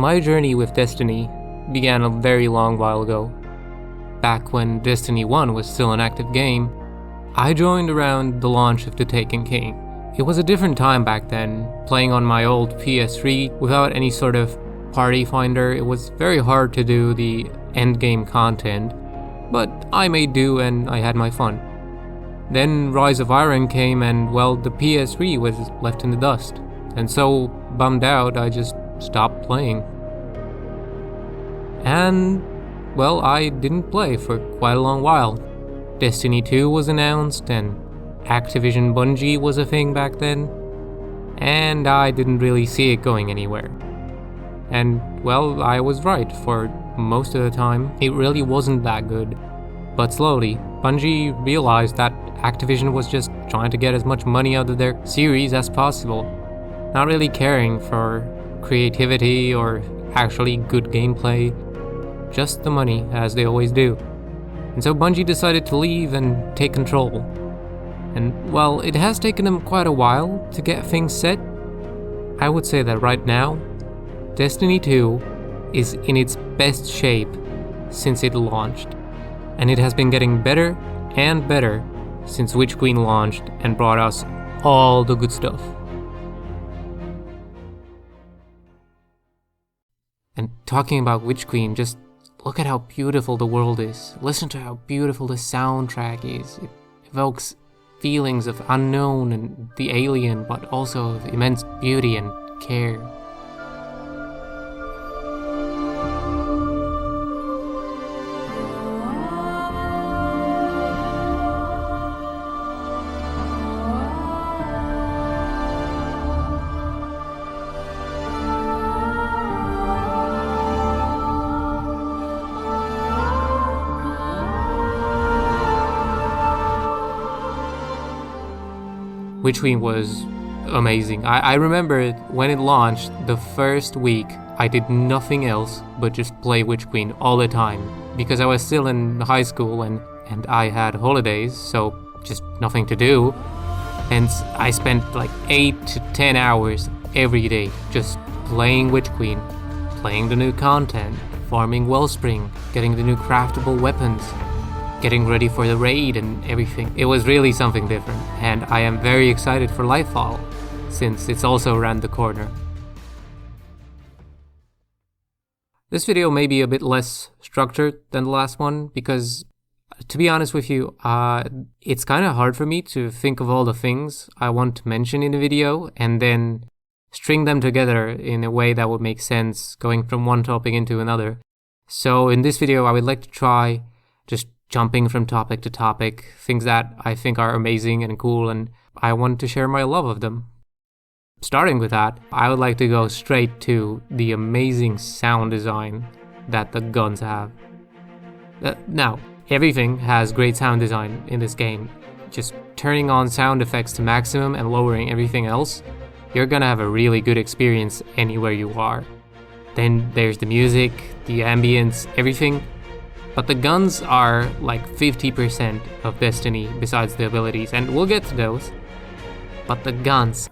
My journey with Destiny began a very long while ago. Back when Destiny 1 was still an active game, I joined around the launch of The Taken King. It was a different time back then. Playing on my old PS3 without any sort of party finder, it was very hard to do the endgame content, but I made do and I had my fun. Then Rise of Iron came and, well, the PS3 was left in the dust. And so, bummed out, I just stopped playing. And, well, I didn't play for quite a long while. Destiny 2 was announced, and Activision Bungie was a thing back then, and I didn't really see it going anywhere. And, well, I was right. For most of the time, it really wasn't that good. But slowly, Bungie realized that Activision was just trying to get as much money out of their series as possible, not really caring for creativity or actually good gameplay, just the money, as they always do. And so Bungie decided to leave and take control. And while it has taken them quite a while to get things set, I would say that right now, Destiny 2 is in its best shape since it launched. And it has been getting better and better since Witch Queen launched and brought us all the good stuff. And talking about Witch Queen, just look at how beautiful the world is. Listen to how beautiful the soundtrack is. It evokes feelings of unknown and the alien, but also of immense beauty and care. Witch Queen was amazing. I remember when it launched, the first week, I did nothing else but just play Witch Queen all the time. Because I was still in high school and I had holidays, so just nothing to do. And I spent like 8 to 10 hours every day just playing Witch Queen, playing the new content, farming Wellspring, getting the new craftable weapons, getting ready for the raid and everything. It was really something different, and I am very excited for Lightfall, since it's also around the corner. This video may be a bit less structured than the last one, because, to be honest with you, it's kind of hard for me to think of all the things I want to mention in a video, and then string them together in a way that would make sense, going from one topic into another. So in this video, I would like to try just jumping from topic to topic, things that I think are amazing and cool, and I want to share my love of them. Starting with that, I would like to go straight to the amazing sound design that the guns have. Now, everything has great sound design in this game. Just turning on sound effects to maximum and lowering everything else, you're gonna have a really good experience anywhere you are. Then there's the music, the ambience, everything. But the guns are like 50% of Destiny besides the abilities, and we'll get to those. But the guns.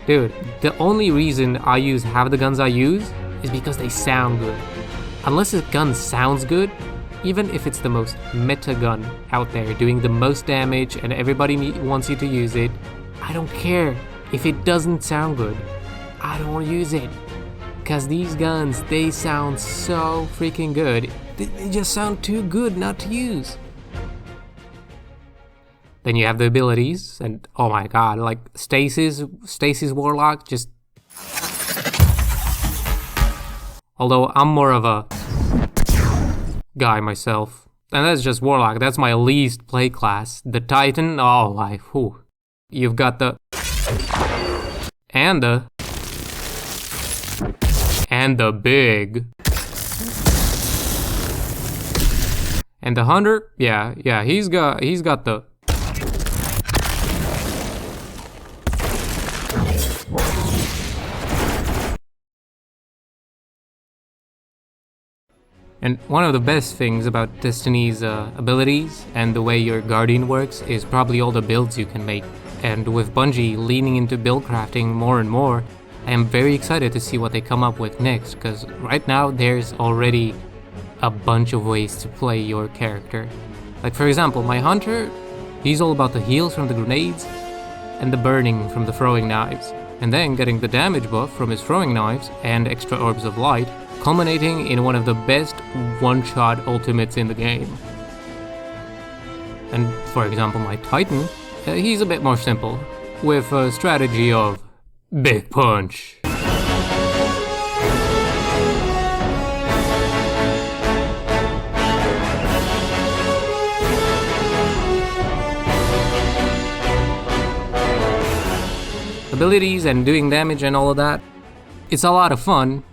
Dude, the only reason I have the guns I use is because they sound good. Unless a gun sounds good, even if it's the most meta gun out there doing the most damage and everybody wants you to use it, I don't care. If it doesn't sound good, I don't use it. Cause these guns, they sound so freaking good. They just sound too good not to use. Then you have the abilities, and oh my god, like Stasis Warlock, just... Although I'm more of a guy myself. And that's just Warlock, that's my least play class. The Titan, oh my, whew. You've got the... And the big. And the Hunter, yeah, he's got the... And one of the best things about Destiny's abilities and the way your Guardian works is probably all the builds you can make. And with Bungie leaning into build crafting more and more, I am very excited to see what they come up with next, because right now there's already a bunch of ways to play your character. Like for example, my Hunter, he's all about the heals from the grenades and the burning from the throwing knives, and then getting the damage buff from his throwing knives and extra orbs of light, culminating in one of the best one-shot ultimates in the game. And for example, my Titan, he's a bit more simple, with a strategy of Big Punch. Abilities and doing damage and all of that, it's a lot of fun,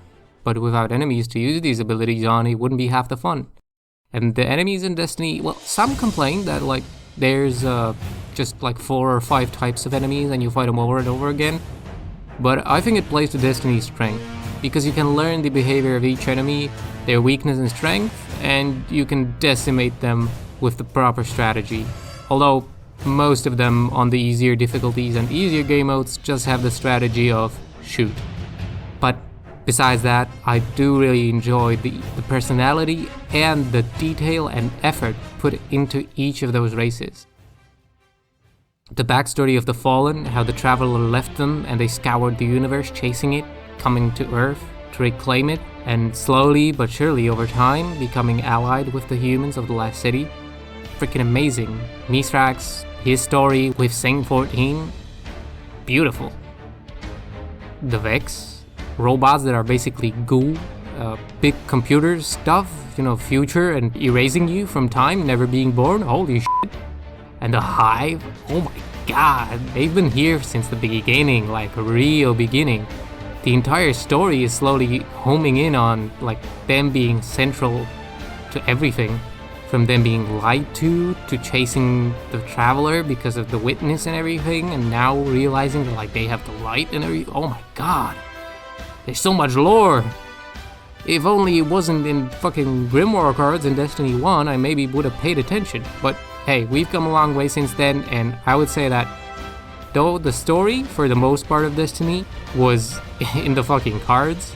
but without enemies to use these abilities on, it wouldn't be half the fun. And the enemies in Destiny, well, some complain that like there's just like 4 or 5 types of enemies and you fight them over and over again. But I think it plays to Destiny's strength, because you can learn the behavior of each enemy, their weakness and strength, and you can decimate them with the proper strategy. Although most of them on the easier difficulties and easier game modes just have the strategy of shoot. But besides that, I do really enjoy the personality and the detail and effort put into each of those races. The backstory of the Fallen, how the Traveler left them and they scoured the universe chasing it, coming to Earth to reclaim it, and slowly but surely over time becoming allied with the humans of the last city. Freaking amazing. Mithrax, his story with Saint 14, beautiful. The Vex, robots that are basically goo, big computer stuff, future and erasing you from time, never being born, holy shit. And the Hive, oh my god, they've been here since the beginning, like real beginning. The entire story is slowly homing in on like them being central to everything. From them being lied to chasing the Traveler because of the witness and everything, and now realizing that like they have the light and everything. Oh my god. There's so much lore! If only it wasn't in fucking Grimoire cards in Destiny 1, I maybe would have paid attention. But hey, we've come a long way since then, and I would say that though the story, for the most part of Destiny, was in the fucking cards,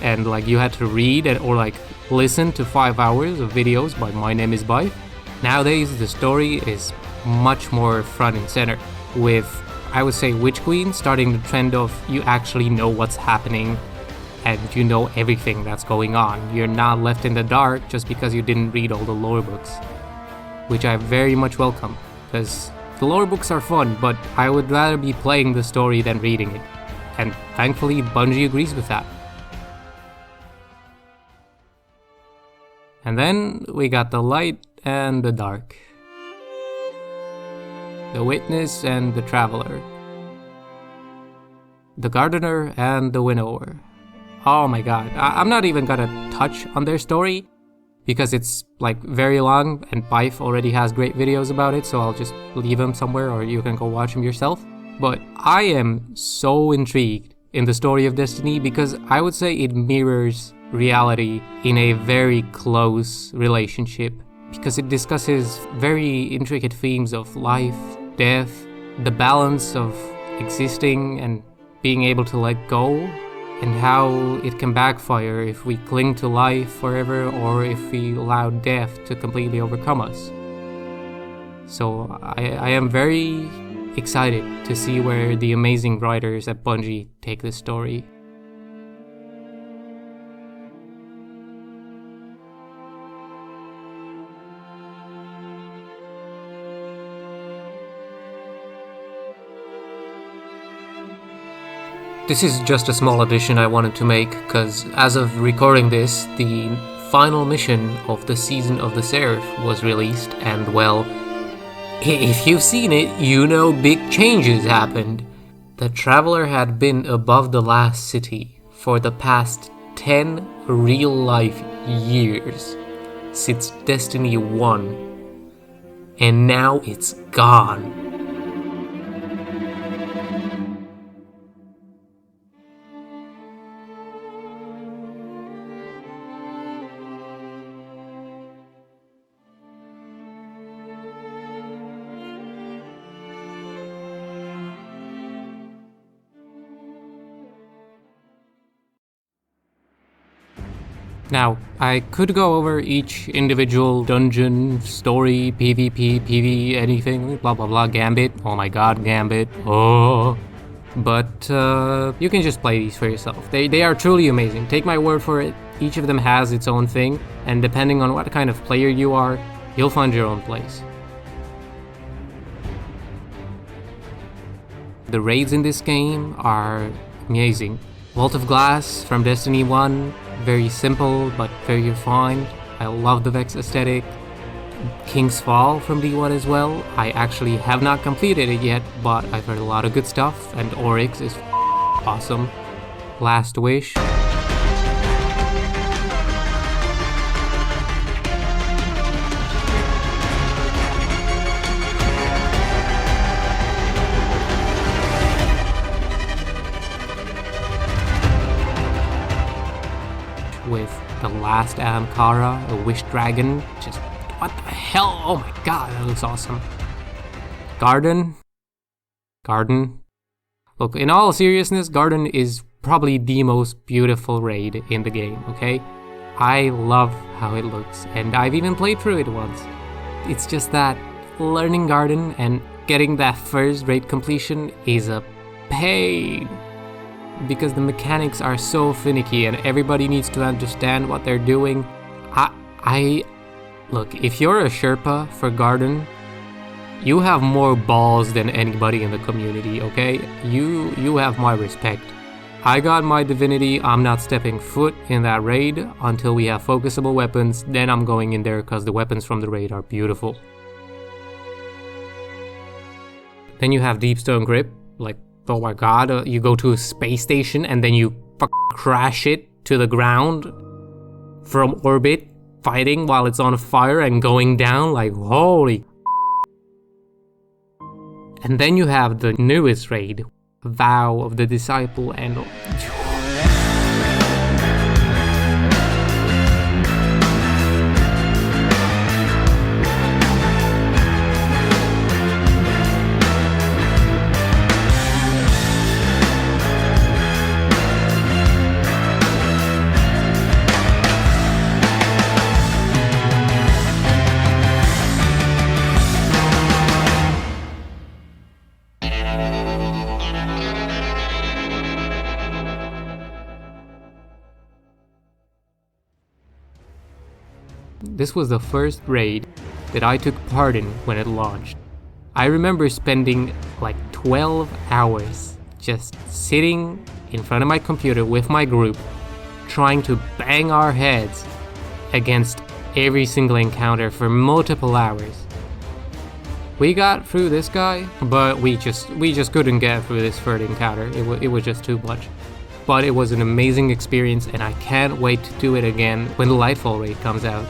and like you had to read or like listen to 5 hours of videos by My Name is Bife, nowadays the story is much more front and center, with, I would say, Witch Queen starting the trend of you actually know what's happening and you know everything that's going on. You're not left in the dark just because you didn't read all the lore books, which I very much welcome, because the lore books are fun, but I would rather be playing the story than reading it, and thankfully Bungie agrees with that. And then we got the light and the dark, the Witness and the Traveler, the Gardener and the Winnower. Oh my god, I'm not even gonna touch on their story because it's like very long and Bife already has great videos about it, so I'll just leave them somewhere or you can go watch them yourself. But I am so intrigued in the story of Destiny because I would say it mirrors reality in a very close relationship, because it discusses very intricate themes of life, death, the balance of existing and being able to let go, and how it can backfire if we cling to life forever or if we allow death to completely overcome us. So I am very excited to see where the amazing writers at Bungie take this story. This is just a small addition I wanted to make, because as of recording this, the final mission of the Season of the Seraph was released, and well, if you've seen it, you know big changes happened. The Traveler had been above the last city for the past 10 real-life years, since Destiny 1, and now it's gone. Now, I could go over each individual dungeon, story, PvP, PvE, anything, blah blah blah, Gambit, oh my god, Gambit, oh. But you can just play these for yourself. They are truly amazing, take my word for it. Each of them has its own thing, and depending on what kind of player you are, you'll find your own place. The raids in this game are amazing. Vault of Glass from Destiny 1, very simple but very refined. I love the Vex aesthetic. King's Fall from D1 as well. I actually have not completed it yet, but I've heard a lot of good stuff, and Oryx is awesome. Last Wish. With the last Amkara, a Wish Dragon. Just, what the hell? Oh my god, that looks awesome. Garden. Look, in all seriousness, Garden is probably the most beautiful raid in the game, okay? I love how it looks, and I've even played through it once. It's just that learning Garden and getting that first raid completion is a pain, because the mechanics are so finicky and everybody needs to understand what they're doing. Look, if you're a Sherpa for Garden, you have more balls than anybody in the community, okay? You have my respect. I got my divinity, I'm not stepping foot in that raid until we have focusable weapons, then I'm going in there because the weapons from the raid are beautiful. Then you have Deepstone Grip, like, oh my god, you go to a space station and then you crash it to the ground from orbit, fighting while it's on fire and going down, like holy. And then you have the newest raid, Vow of the Disciple, and this was the first raid that I took part in when it launched. I remember spending like 12 hours just sitting in front of my computer with my group, trying to bang our heads against every single encounter for multiple hours. We got through this guy, but we just couldn't get through this third encounter. It was just too much. But it was an amazing experience, and I can't wait to do it again when the Lightfall raid comes out.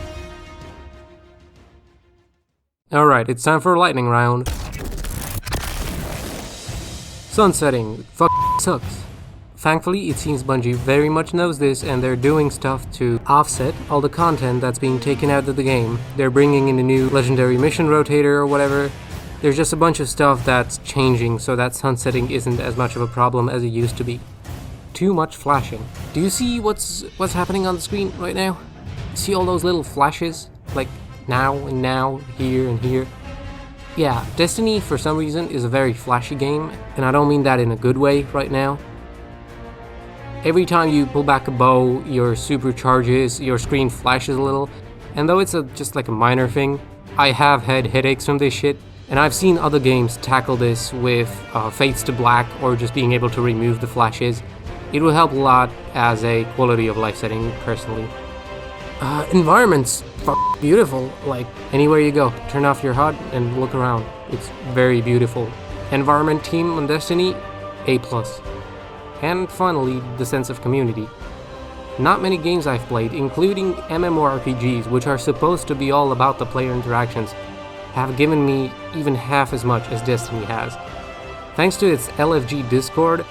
Alright, it's time for a lightning round. Sunsetting. Sucks. Thankfully, it seems Bungie very much knows this, and they're doing stuff to offset all the content that's being taken out of the game. They're bringing in a new legendary mission rotator or whatever. There's just a bunch of stuff that's changing so that sunsetting isn't as much of a problem as it used to be. Too much flashing. Do you see what's happening on the screen right now? See all those little flashes? Like now and now, here and here. Yeah, Destiny for some reason is a very flashy game, and I don't mean that in a good way right now. Every time you pull back a bow, your supercharges, your screen flashes a little, and though it's just like a minor thing, I have had headaches from this shit, And I've seen other games tackle this with fades to black or just being able to remove the flashes. It will help a lot as a quality of life setting, personally. Environments, beautiful. Like, anywhere you go, turn off your HUD and look around. It's very beautiful. Environment team on Destiny, A+. And finally, the sense of community. Not many games I've played, including MMORPGs, which are supposed to be all about the player interactions, have given me even half as much as Destiny has. Thanks to its LFG Discord,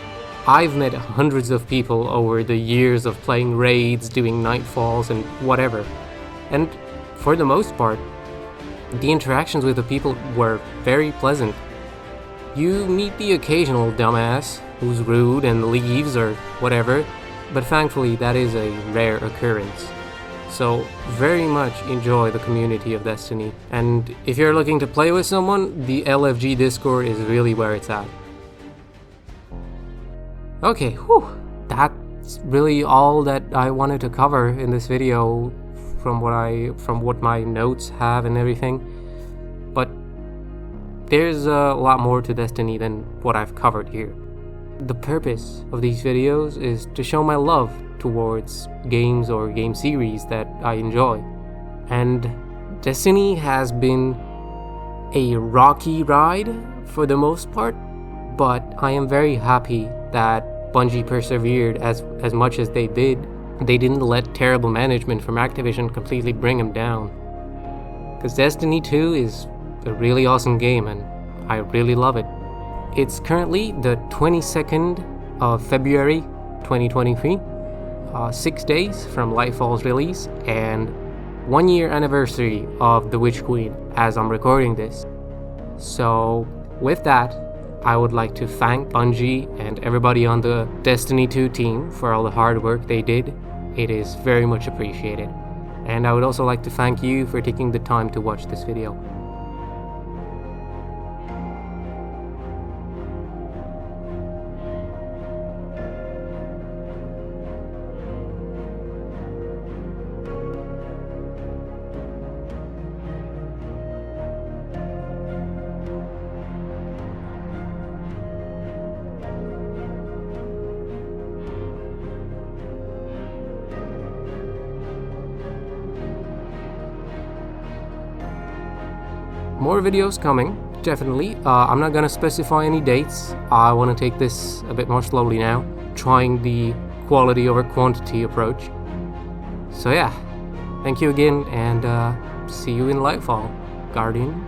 I've met hundreds of people over the years of playing raids, doing nightfalls, and whatever. And for the most part, the interactions with the people were very pleasant. You meet the occasional dumbass who's rude and leaves or whatever, but thankfully that is a rare occurrence. So very much enjoy the community of Destiny, and if you're looking to play with someone, the LFG Discord is really where it's at. Okay, that's really all that I wanted to cover in this video from what my notes have and everything. But there's a lot more to Destiny than what I've covered here. The purpose of these videos is to show my love towards games or game series that I enjoy. And Destiny has been a rocky ride for the most part, but I am very happy that Bungie persevered as much as they did. They didn't let terrible management from Activision completely bring them down. Because Destiny 2 is a really awesome game and I really love it. It's currently the 22nd of February 2023, 6 days from Lightfall's release, and 1 year anniversary of The Witch Queen as I'm recording this. So with that, I would like to thank Bungie and everybody on the Destiny 2 team for all the hard work they did. It is very much appreciated. And I would also like to thank you for taking the time to watch this video. More videos coming, definitely. I'm not gonna specify any dates. I want to take this a bit more slowly now, trying the quality over quantity approach. So yeah, thank you again, and see you in Lightfall, Guardian.